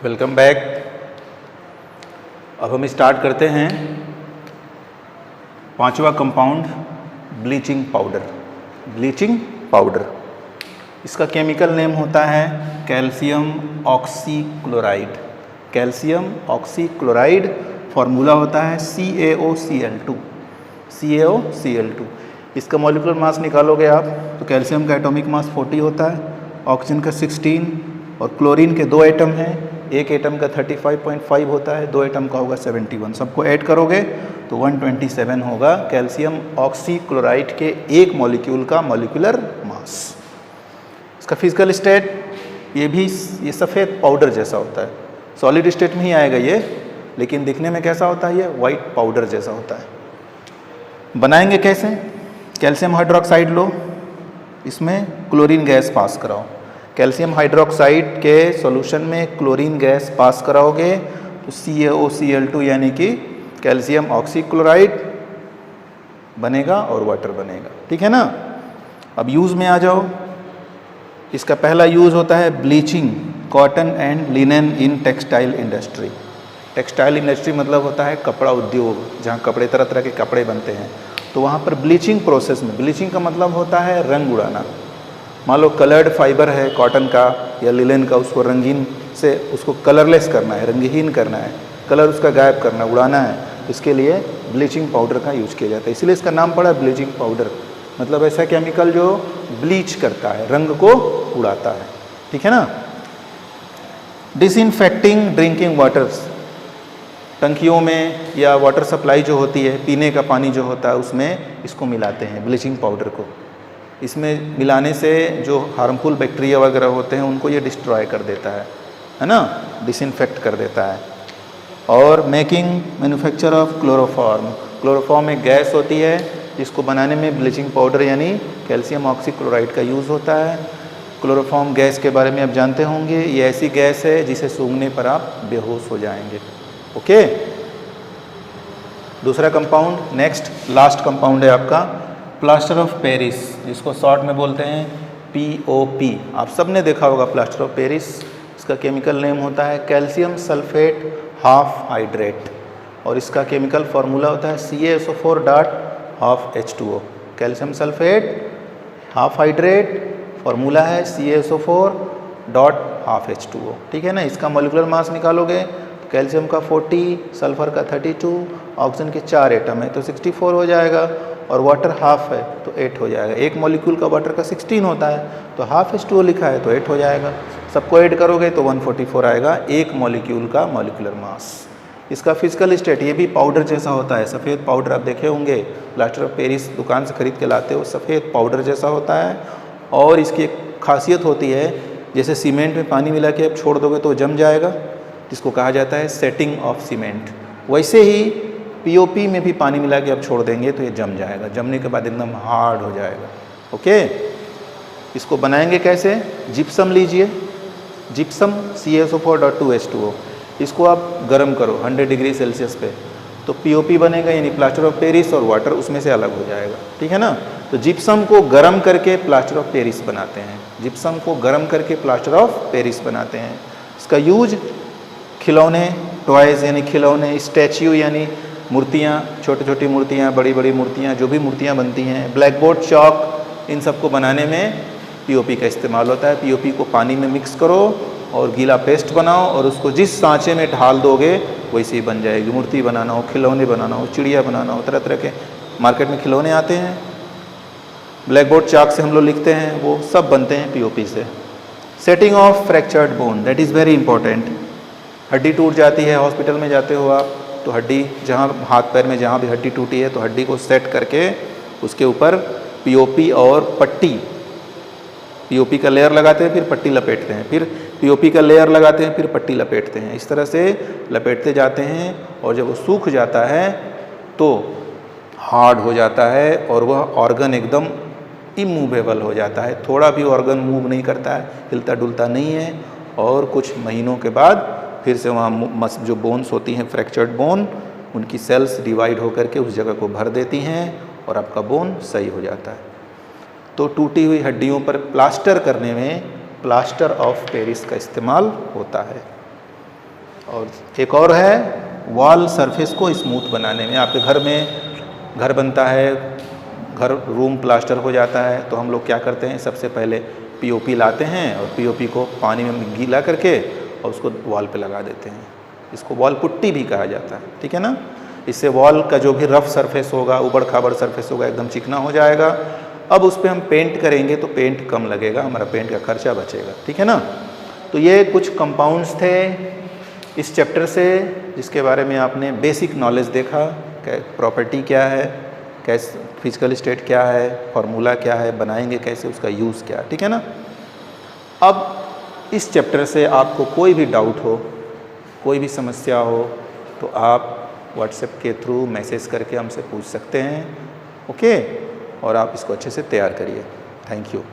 Welcome back. अब हम start करते हैं पांचवा compound bleaching powder. Bleaching powder, इसका केमिकल नेम होता है calcium oxychloride. Calcium oxychloride, formula होता है CaOCl2। CaOCl2, इसका मॉलिक्यूलर मास निकालोगे आप तो कैल्शियम का एटॉमिक मास 40 होता है, ऑक्सीजन का 16 और क्लोरीन के 2 एटम हैं। एक एटम का 35.5 होता है, 2 एटम का होगा 71। सबको ऐड करोगे तो 127 होगा कैल्शियम ऑक्सीक्लोराइड के एक मॉलिक्यूल का मॉलिक्यूलर मास। इसका फिजिकल स्टेट ये सफ़ेद पाउडर जैसा होता है, सॉलिड स्टेट में ही आएगा ये, लेकिन दिखने में कैसा होता है, ये वाइट पाउडर जैसा होता है। बनाएंगे कैसे? कैल्शियम हाइड्रोक्साइड लो, इसमें क्लोरीन गैस पास कराओ। कैल्शियम हाइड्रोक्साइड के सॉल्यूशन में क्लोरीन गैस पास कराओगे तो CaOCl2 यानी कि कैल्शियम ऑक्सीक्लोराइड बनेगा और वाटर बनेगा। ठीक है ना। अब यूज़ में आ जाओ। इसका पहला यूज़ होता है bleaching cotton and linen in textile industry. Textile industry मतलब होता है कपड़ा उद्योग, जहाँ कपड़े तरह तरह के कपड़े बनते हैं। तो वहाँ पर ब्लीचिंग प्रोसेस में, ब्लीचिंग का मतलब होता है रंग उड़ाना। मान लो कलर्ड फाइबर है कॉटन का या लिनेन का, उसको रंगीन से उसको कलरलेस करना है, रंगहीन करना है, कलर उसका गायब करना, उड़ाना है। इसके लिए ब्लीचिंग पाउडर का यूज किया जाता है, इसलिए इसका नाम पड़ा ब्लीचिंग पाउडर। मतलब ऐसा केमिकल जो ब्लीच करता है, रंग को उड़ाता है। ठीक है ना। डिसइंफेक्टिंग ड्रिंकिंग वाटर्स, टंकियों में या वाटर सप्लाई जो होती है, पीने का पानी जो होता है, उसमें इसको मिलाते हैं ब्लीचिंग पाउडर को। इसमें मिलाने से जो हार्मफुल बैक्टीरिया वगैरह होते हैं उनको ये डिस्ट्रॉय कर देता है ना, डिसइंफेक्ट कर देता है। और making manufacture of chloroform, chloroform एक गैस होती है जिसको बनाने में ब्लीचिंग पाउडर यानी कैल्शियम ऑक्सीक्लोराइड का यूज़ होता है। क्लोरोफॉर्म गैस के बारे में आप जानते होंगे, ये ऐसी गैस है जिसे सूंघने पर आप बेहोश हो जाएंगे। ओके। दूसरा कंपाउंड, नेक्स्ट लास्ट कंपाउंड है आपका प्लास्टर ऑफ पेरिस, जिसको शॉर्ट में बोलते हैं POP। आप सब ने देखा होगा प्लास्टर ऑफ पेरिस। इसका केमिकल नेम होता है कैल्शियम सल्फेट हाफ हाइड्रेट और इसका केमिकल फार्मूला होता है CaSO4 dot half H2O। Calcium sulphate half hydrate, formula है CaSO4 डॉट हाफ H2O। ठीक है ना। इसका मॉलिक्यूलर मास निकालोगे, कैल्शियम का 40, सल्फर का 32, ऑक्सीजन के 4 एटम है तो 64 हो जाएगा, और वाटर हाफ है तो 8 हो जाएगा। एक मॉलिक्यूल का वाटर का 16 होता है तो हाफ H2O लिखा है तो 8 हो जाएगा। सबको ऐड करोगे तो 144 आएगा एक मॉलिक्यूल का मॉलिक्यूलर मास। इसका फिजिकल स्टेट ये भी पाउडर जैसा होता है, सफ़ेद पाउडर आप देखे होंगे, प्लास्टर ऑफ पेरिस दुकान से खरीद के लाते हो, सफ़ेद पाउडर जैसा होता है। और इसकी एक खासियत होती है, जैसे सीमेंट में पानी मिला के आप छोड़ दोगे तो जम जाएगा, जिसको कहा जाता है सेटिंग ऑफ सीमेंट। वैसे ही POP में भी पानी मिला के आप छोड़ देंगे तो ये जम जाएगा, जमने के बाद एकदम हार्ड हो जाएगा। ओके। इसको बनाएंगे कैसे? जिप्सम लीजिए, जिप्सम CaSO4.2H2O, इसको आप गर्म करो 100 डिग्री सेल्सियस पे तो POP बनेगा, यानी प्लास्टर ऑफ पेरिस, और वाटर उसमें से अलग हो जाएगा। ठीक है ना। तो जिप्सम को गर्म करके प्लास्टर ऑफ पेरिस बनाते हैं, जिप्सम को गर्म करके प्लास्टर ऑफ पेरिस बनाते हैं। इसका यूज खिलौने, टॉयज़ यानी खिलौने, स्टैच्यू यानी मूर्तियाँ, छोटी छोटी मूर्तियाँ, बड़ी बड़ी मूर्तियाँ, जो भी मूर्तियाँ बनती हैं, ब्लैक बोर्ड, चॉक, इन सब को बनाने में POP का इस्तेमाल होता है। POP को पानी में मिक्स करो और गीला पेस्ट बनाओ और उसको जिस सांचे में ढाल दोगे वैसे ही बन जाएगी। मूर्ति बनाना हो, खिलौने बनाना हो, चिड़िया बनाना हो, तरह तरह के मार्केट में खिलौने आते हैं, ब्लैक बोर्ड चाक से हम लोग लिखते हैं, वो सब बनते हैं POP से। Setting of fractured bone, that is very important. हड्डी टूट जाती है, हॉस्पिटल में जाते हो आप तो हड्डी, जहाँ हाथ पैर में जहाँ भी हड्डी टूटी है तो हड्डी को सेट करके उसके ऊपर POP और पट्टी, POP का लेयर लगाते हैं, फिर पट्टी लपेटते हैं, फिर POP का लेयर लगाते हैं, फिर पट्टी लपेटते हैं। इस तरह से लपेटते जाते हैं और जब वो सूख जाता है तो हार्ड हो जाता है और वह ऑर्गन एकदम इमूवेबल हो जाता है। थोड़ा भी ऑर्गन मूव नहीं करता है, हिलता डुलता नहीं है, और कुछ महीनों के बाद फिर से वहाँ जो बोन्स होती हैं, फ्रैक्चर्ड बोन, उनकी सेल्स डिवाइड होकर के उस जगह को भर देती हैं और आपका बोन सही हो जाता है। तो टूटी हुई हड्डियों पर प्लास्टर करने में प्लास्टर ऑफ पेरिस का इस्तेमाल होता है। और एक और है वॉल सरफेस को स्मूथ बनाने में। आपके घर में घर बनता है, घर रूम प्लास्टर हो जाता है, तो हम लोग क्या करते हैं, सबसे पहले पीओपी लाते हैं और पीओपी को पानी में गीला करके और उसको वॉल पे लगा देते हैं। इसको वॉल पुट्टी भी कहा जाता है, ठीक है ना। इससे वॉल का जो भी रफ सरफेस होगा, उबड़ खाबड़ सरफेस होगा, एकदम चिकना हो जाएगा। अब उस पर हम पेंट करेंगे तो पेंट कम लगेगा, हमारा पेंट का खर्चा बचेगा, ठीक है ना। तो ये कुछ कंपाउंड्स थे इस चैप्टर से जिसके बारे में आपने बेसिक नॉलेज देखा, प्रॉपर्टी क्या है, कैसे फिजिकल स्टेट क्या है, फार्मूला क्या है, बनाएंगे कैसे, उसका यूज़ क्या है, ठीक है ना। अब इस चैप्टर से आपको कोई भी डाउट हो, कोई भी समस्या हो, तो आप व्हाट्सएप के थ्रू मैसेज करके हमसे पूछ सकते हैं, ओके। और आप इसको अच्छे से तैयार करिए। Thank you.